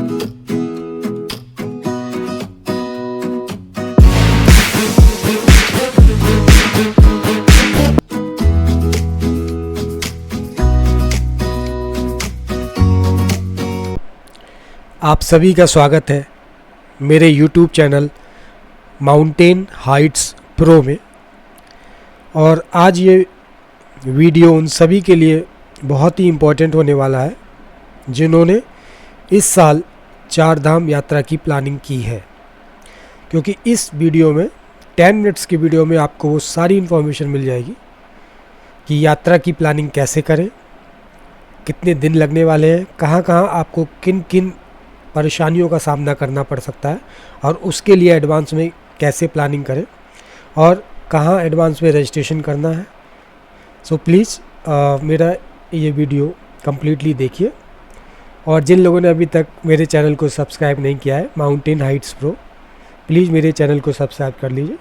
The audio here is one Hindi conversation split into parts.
आप सभी का स्वागत है मेरे YouTube channel mountain Heights pro में। और आज ये वीडियो उन सभी के लिए बहुत ही इम्पोर्टेंट होने वाला है जिन्होंने इस साल 4 धाम यात्रा की प्लानिंग की है, क्योंकि इस वीडियो में 10 मिनट्स की वीडियो में आपको वो सारी इन्फॉर्मेशन मिल जाएगी कि यात्रा की प्लानिंग कैसे करें, कितने दिन लगने वाले हैं, कहाँ कहाँ आपको किन किन परेशानियों का सामना करना पड़ सकता है और उसके लिए एडवांस में कैसे प्लानिंग करें और कहाँ एडवांस में रजिस्ट्रेशन करना है। सो प्लीज़ मेरा ये वीडियो कम्प्लीटली देखिए। और जिन लोगों ने अभी तक मेरे चैनल को सब्सक्राइब नहीं किया है माउंटेन हाइट्स प्रो, प्लीज़ मेरे चैनल को सब्सक्राइब कर लीजिए।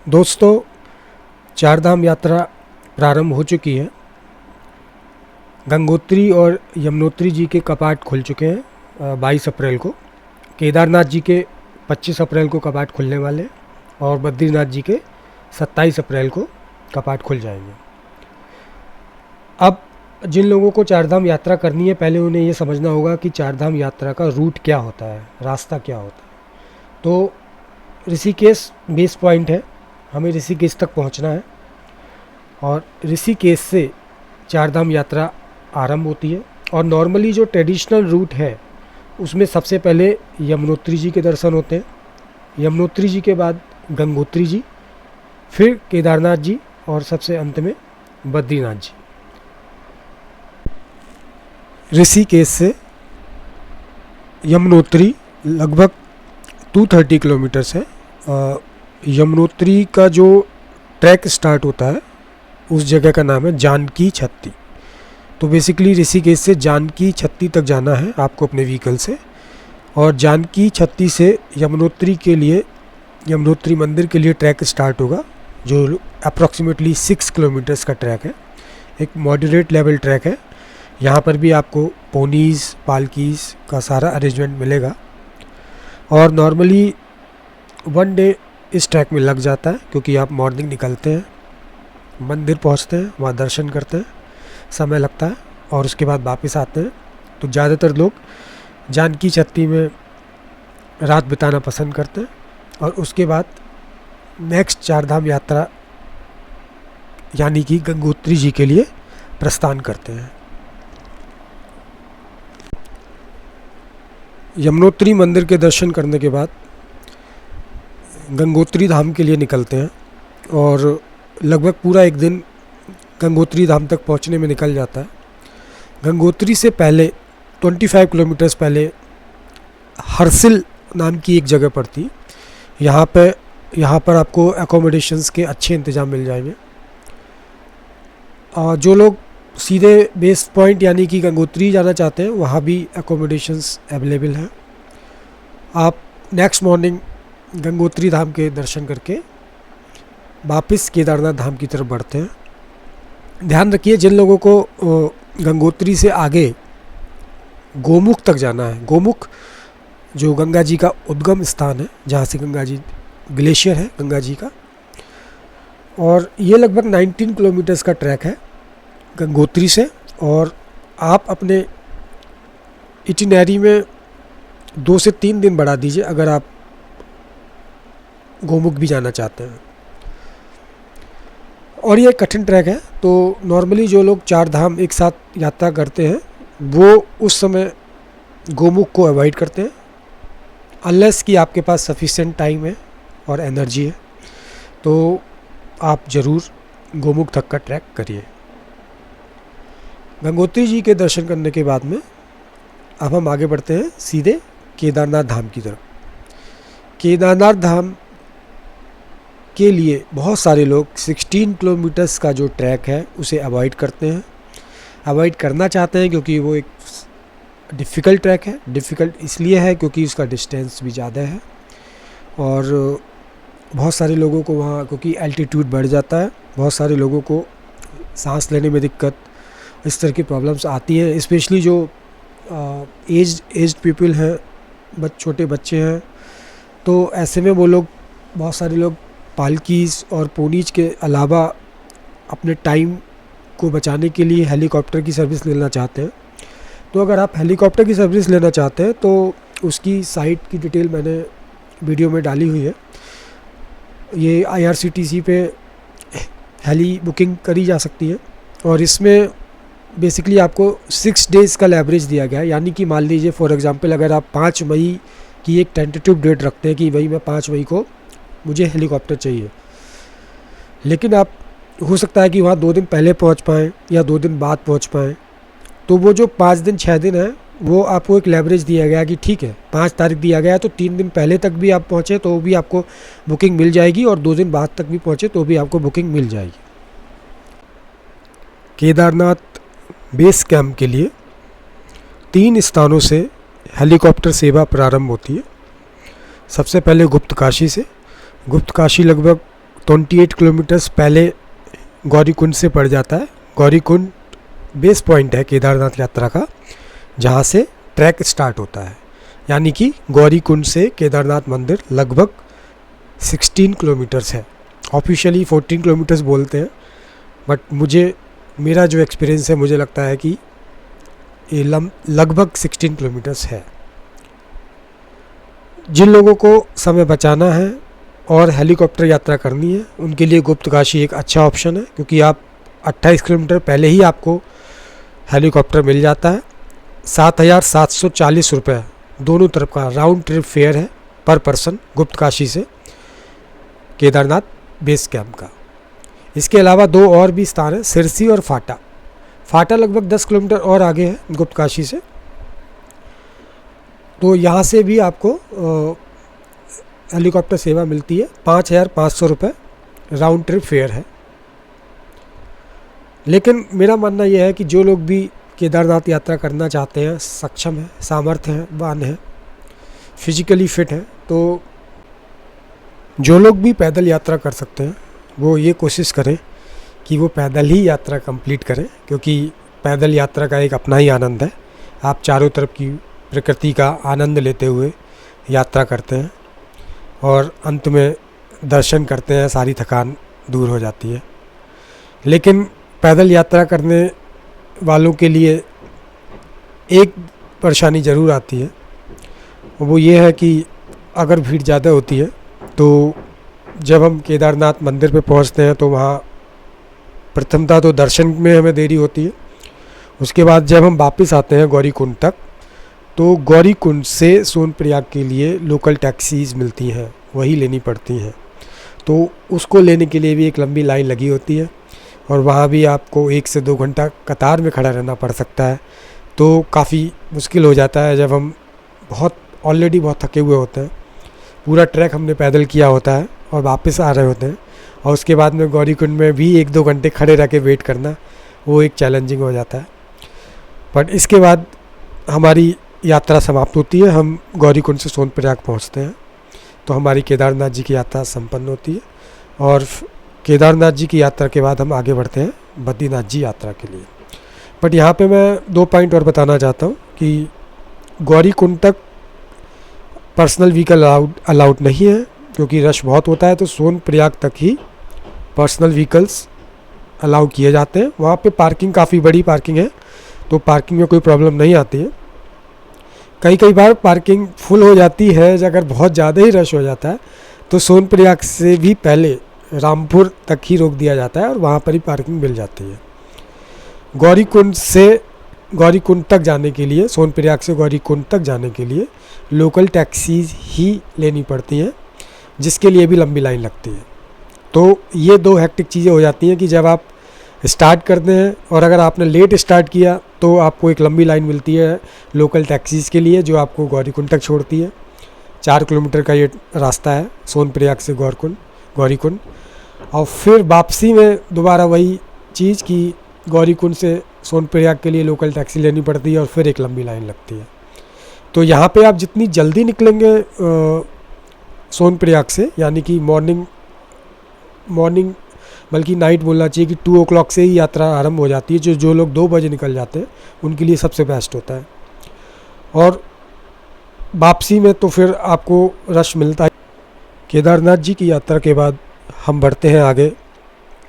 दोस्तों, 4 धाम यात्रा प्रारंभ हो चुकी है। गंगोत्री और यमुनोत्री जी के कपाट खुल चुके हैं 22 अप्रैल को। केदारनाथ जी के 25 अप्रैल को कपाट खुलने वाले हैं और बद्रीनाथ जी के 27 अप्रैल को कपाट खुल जाएंगे। अब जिन लोगों को 4 धाम यात्रा करनी है, पहले उन्हें ये समझना होगा कि 4 धाम यात्रा का रूट क्या होता है, रास्ता क्या होता है। तो ऋषिकेश बेस पॉइंट है, हमें ऋषिकेश तक पहुंचना है और ऋषिकेश से 4 धाम यात्रा आरंभ होती है। और नॉर्मली जो ट्रेडिशनल रूट है उसमें सबसे पहले यमुनोत्री जी के दर्शन होते हैं, यमुनोत्री जी के बाद गंगोत्री जी, फिर केदारनाथ जी और सबसे अंत में बद्रीनाथ जी। ऋषिकेश से यमुनोत्री लगभग 230 किलोमीटर्स है। यमुनोत्री का जो ट्रैक स्टार्ट होता है उस जगह का नाम है जानकी छत्ती। तो बेसिकली ऋषिकेश से जानकी छत्ती तक जाना है आपको अपने व्हीकल से, और जानकी छत्ती से यमुनोत्री के लिए, यमुनोत्री मंदिर के लिए ट्रैक स्टार्ट होगा जो अप्रॉक्सीमेटली 6 किलोमीटर्स का ट्रैक है। एक मॉडरेट लेवल ट्रैक है। यहाँ पर भी आपको पोनीज़, पालकीज़ का सारा अरेंजमेंट मिलेगा। और नॉर्मली 1 डे इस ट्रैक में लग जाता है, क्योंकि आप मॉर्निंग निकलते हैं, मंदिर पहुँचते हैं, वहाँ दर्शन करते हैं, समय लगता है और उसके बाद वापस आते हैं। तो ज़्यादातर लोग जानकी छत्ती में रात बिताना पसंद करते हैं और उसके बाद नेक्स्ट 4 धाम यात्रा यानी कि गंगोत्री जी के लिए प्रस्थान करते हैं। यमुनोत्री मंदिर के दर्शन करने के बाद गंगोत्री धाम के लिए निकलते हैं और लगभग पूरा एक दिन गंगोत्री धाम तक पहुंचने में निकल जाता है। गंगोत्री से पहले 25 किलोमीटर्स पहले हरसिल नाम की एक जगह पड़ती। यहाँ पर आपको एकोमोडेशंस के अच्छे इंतज़ाम मिल जाएंगे। और जो लोग सीधे बेस पॉइंट यानी कि गंगोत्री जाना चाहते हैं, वहाँ भी एकोमोडेशंस अवेलेबल हैं। आप नेक्स्ट मॉर्निंग गंगोत्री धाम के दर्शन करके वापस केदारनाथ धाम की तरफ बढ़ते हैं। ध्यान रखिए, जिन लोगों को गंगोत्री से आगे गोमुख तक जाना है, गोमुख जो गंगा जी का उद्गम स्थान है, जहाँ से गंगा जी ग्लेशियर है गंगा जी का, और ये लगभग 19 किलोमीटर्स का ट्रैक है गंगोत्री से। और आप अपने इटिनरी में 2 से 3 दिन बढ़ा दीजिए अगर आप गोमुख भी जाना चाहते हैं। और ये कठिन ट्रैक है, तो नॉर्मली जो लोग 4 धाम एक साथ यात्रा करते हैं वो उस समय गोमुख को अवॉइड करते हैं, अनलेस कि आपके पास सफिशिएंट टाइम है और एनर्जी है, तो आप ज़रूर गोमुख तक का ट्रैक करिए। गंगोत्री जी के दर्शन करने के बाद में अब हम आगे बढ़ते हैं सीधे केदारनाथ धाम की तरफ। केदारनाथ धाम के लिए बहुत सारे लोग 16 किलोमीटर्स का जो ट्रैक है उसे अवॉइड करते हैं, अवॉइड करना चाहते हैं, क्योंकि वो एक डिफ़िकल्ट ट्रैक है। डिफ़िकल्ट इसलिए है क्योंकि उसका डिस्टेंस भी ज़्यादा है और बहुत सारे लोगों को वहाँ, क्योंकि एल्टीट्यूड बढ़ जाता है, बहुत सारे लोगों को सांस लेने में दिक्कत, इस तरह की प्रॉब्लम्स आती हैं। स्पेशली जो एज्ड पीपल हैं, छोटे बच्चे हैं, तो ऐसे में वो लोग, बहुत सारे लोग पालकीज़ और पोनीज के अलावा अपने टाइम को बचाने के लिए हेलीकॉप्टर की सर्विस लेना चाहते हैं। तो अगर आप हेलीकॉप्टर की सर्विस लेना चाहते हैं तो उसकी साइट की डिटेल मैंने वीडियो में डाली हुई है। ये IRCTC पे हेली बुकिंग करी जा सकती है और इसमें बेसिकली आपको 6 डेज़ का एवरेज दिया गया है। यानी कि मान लीजिए फॉर एग्जांपल अगर आप 5 मई की एक टेंटेटिव डेट रखते हैं कि भाई मैं 5 मई को मुझे हेलीकॉप्टर चाहिए, लेकिन आप हो सकता है कि वहाँ 2 दिन पहले पहुँच पाएँ या 2 दिन बाद पहुँच पाएँ, तो वो जो 5 दिन 6 दिन है वो आपको एक लेवरेज दिया गया कि ठीक है 5 तारीख दिया गया है तो 3 दिन पहले तक भी आप पहुँचे तो भी आपको बुकिंग मिल जाएगी और 2 दिन बाद तक भी पहुँचे तो भी आपको बुकिंग मिल जाएगी। केदारनाथ बेस कैंप के लिए 3 स्थानों से हेलीकॉप्टर सेवा प्रारंभ होती है। सबसे पहले गुप्तकाशी से। गुप्तकाशी लगभग 28 किलोमीटर्स पहले गौरीकुंड से पड़ जाता है। गौरीकुंड बेस पॉइंट है केदारनाथ यात्रा का, जहाँ से ट्रैक स्टार्ट होता है। यानी कि गौरीकुंड से केदारनाथ मंदिर लगभग 16 किलोमीटर्स है। ऑफिशियली 14 किलोमीटर्स बोलते हैं, बट मेरा जो एक्सपीरियंस है मुझे लगता है कि ये लगभग 16 किलोमीटर्स है। जिन लोगों को समय बचाना है और हेलीकॉप्टर यात्रा करनी है उनके लिए गुप्तकाशी एक अच्छा ऑप्शन है, क्योंकि आप 28 किलोमीटर पहले ही आपको हेलीकॉप्टर मिल जाता है। 7,740 रुपये दोनों तरफ का राउंड ट्रिप फेयर है पर पर्सन गुप्तकाशी से केदारनाथ बेस कैंप का। इसके अलावा 2 और भी स्थान हैं, सिरसी और फाटा। फाटा लगभग 10 किलोमीटर और आगे है गुप्तकाशी से, तो यहाँ से भी आपको हेलीकॉप्टर सेवा मिलती है। 5,500 रुपये राउंड ट्रिप फेयर है। लेकिन मेरा मानना यह है कि जो लोग भी केदारनाथ यात्रा करना चाहते हैं, सक्षम हैं, सामर्थ्य हैं, वान हैं, फिजिकली फिट हैं, तो जो लोग भी पैदल यात्रा कर सकते हैं वो ये कोशिश करें कि वो पैदल ही यात्रा कंप्लीट करें, क्योंकि पैदल यात्रा का एक अपना ही आनंद है। आप चारों तरफ की प्रकृति का आनंद लेते हुए यात्रा करते हैं और अंत में दर्शन करते हैं, सारी थकान दूर हो जाती है। लेकिन पैदल यात्रा करने वालों के लिए एक परेशानी ज़रूर आती है, वो ये है कि अगर भीड़ ज़्यादा होती है तो जब हम केदारनाथ मंदिर पे पहुंचते हैं तो वहाँ प्रथमतः तो दर्शन में हमें देरी होती है। उसके बाद जब हम वापस आते हैं गौरीकुंड तक, तो गौरीकुंड से सोनप्रयाग के लिए लोकल टैक्सीज़ मिलती हैं, वही लेनी पड़ती हैं। तो उसको लेने के लिए भी एक लंबी लाइन लगी होती है और वहाँ भी आपको 1 से 2 घंटा कतार में खड़ा रहना पड़ सकता है। तो काफ़ी मुश्किल हो जाता है जब हम ऑलरेडी बहुत थके हुए होते हैं, पूरा ट्रैक हमने पैदल किया होता है और वापस आ रहे होते हैं, और उसके बाद में गौरीकुंड में भी 1-2 घंटे खड़े रह के वेट करना, वो एक चैलेंजिंग हो जाता है। बट इसके बाद हमारी यात्रा समाप्त होती है, हम गौरीकुंड से सोनप्रयाग पहुंचते हैं, तो हमारी केदारनाथ जी की यात्रा संपन्न होती है। और केदारनाथ जी की यात्रा के बाद हम आगे बढ़ते हैं बद्रीनाथ जी यात्रा के लिए। बट यहाँ पे मैं 2 पॉइंट और बताना चाहता हूँ कि गौरीकुंड तक पर्सनल व्हीकल अलाउड नहीं है, क्योंकि रश बहुत होता है। तो सोनप्रयाग तक ही पर्सनल व्हीकल्स अलाउ किए जाते हैं। वहाँ पे पार्किंग काफ़ी बड़ी पार्किंग है, तो पार्किंग में कोई प्रॉब्लम नहीं आती है। कई बार पार्किंग फुल हो जाती है, अगर बहुत ज़्यादा ही रश हो जाता है तो सोनप्रयाग से भी पहले रामपुर तक ही रोक दिया जाता है और वहाँ पर ही पार्किंग मिल जाती है। गौरीकुंड से गौरीकुंड तक जाने के लिए, सोनप्रयाग से गौरीकुंड तक जाने के लिए लोकल टैक्सीज ही लेनी पड़ती हैं, जिसके लिए भी लंबी लाइन लगती है। तो ये 2 हेक्टिक चीज़ें हो जाती हैं कि जब आप स्टार्ट करते हैं और अगर आपने लेट स्टार्ट किया तो आपको एक लंबी लाइन मिलती है लोकल टैक्सीज़ के लिए, जो आपको गौरीकुंड तक छोड़ती है। 4 किलोमीटर का ये रास्ता है सोनप्रयाग से गौरीकुंड। और फिर वापसी में दोबारा वही चीज़ कि गौरीकुंड से सोनप्रयाग के लिए लोकल टैक्सी लेनी पड़ती है और फिर एक लंबी लाइन लगती है। तो यहाँ पे आप जितनी जल्दी निकलेंगे सोनप्रयाग से, यानी कि मॉर्निंग बल्कि नाइट बोलना चाहिए कि 2 o'clock से ही यात्रा आरंभ हो जाती है। जो लोग 2 बजे निकल जाते हैं उनके लिए सबसे बेस्ट होता है। और वापसी में तो फिर आपको रश मिलता है। केदारनाथ जी की यात्रा के बाद हम बढ़ते हैं आगे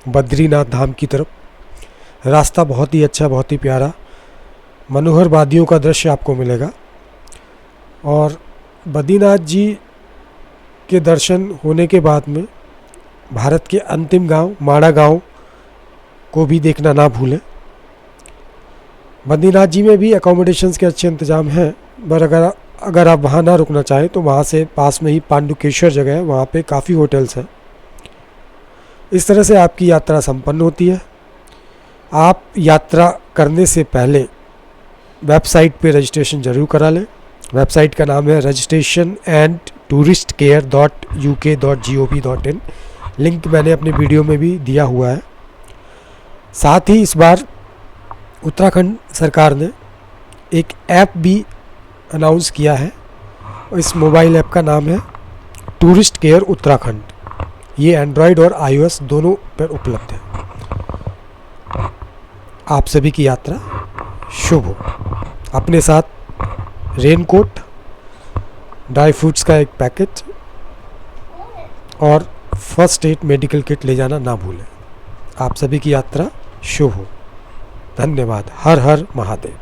बद्रीनाथ धाम की तरफ। रास्ता बहुत ही अच्छा, बहुत ही प्यारा, मनोहर वादियों का दृश्य आपको मिलेगा। और बद्रीनाथ जी के दर्शन होने के बाद में भारत के अंतिम गांव माड़ा गांव को भी देखना ना भूलें। बद्रीनाथ जी में भी अकोमोडेशंस के अच्छे इंतज़ाम हैं, पर अगर आप वहाँ ना रुकना चाहें तो वहाँ से पास में ही पांडुकेश्वर जगह है, वहाँ पे काफ़ी होटल्स हैं। इस तरह से आपकी यात्रा संपन्न होती है। आप यात्रा करने से पहले वेबसाइट पे रजिस्ट्रेशन ज़रूर करा लें। वेबसाइट का नाम है registration&touristcare.uk.gov.in। लिंक मैंने अपने वीडियो में भी दिया हुआ है। साथ ही इस बार उत्तराखंड सरकार ने एक ऐप भी अनाउंस किया है। इस मोबाइल ऐप का नाम है टूरिस्ट केयर उत्तराखंड। ये एंड्रॉयड और iOS दोनों पर उपलब्ध है। आप सभी की यात्रा शुभ हो। अपने साथ रेनकोट, ड्राई फ्रूट्स का एक पैकेट और फर्स्ट एड मेडिकल किट ले जाना ना भूलें। आप सभी की यात्रा शुभ हो। धन्यवाद। हर हर महादेव।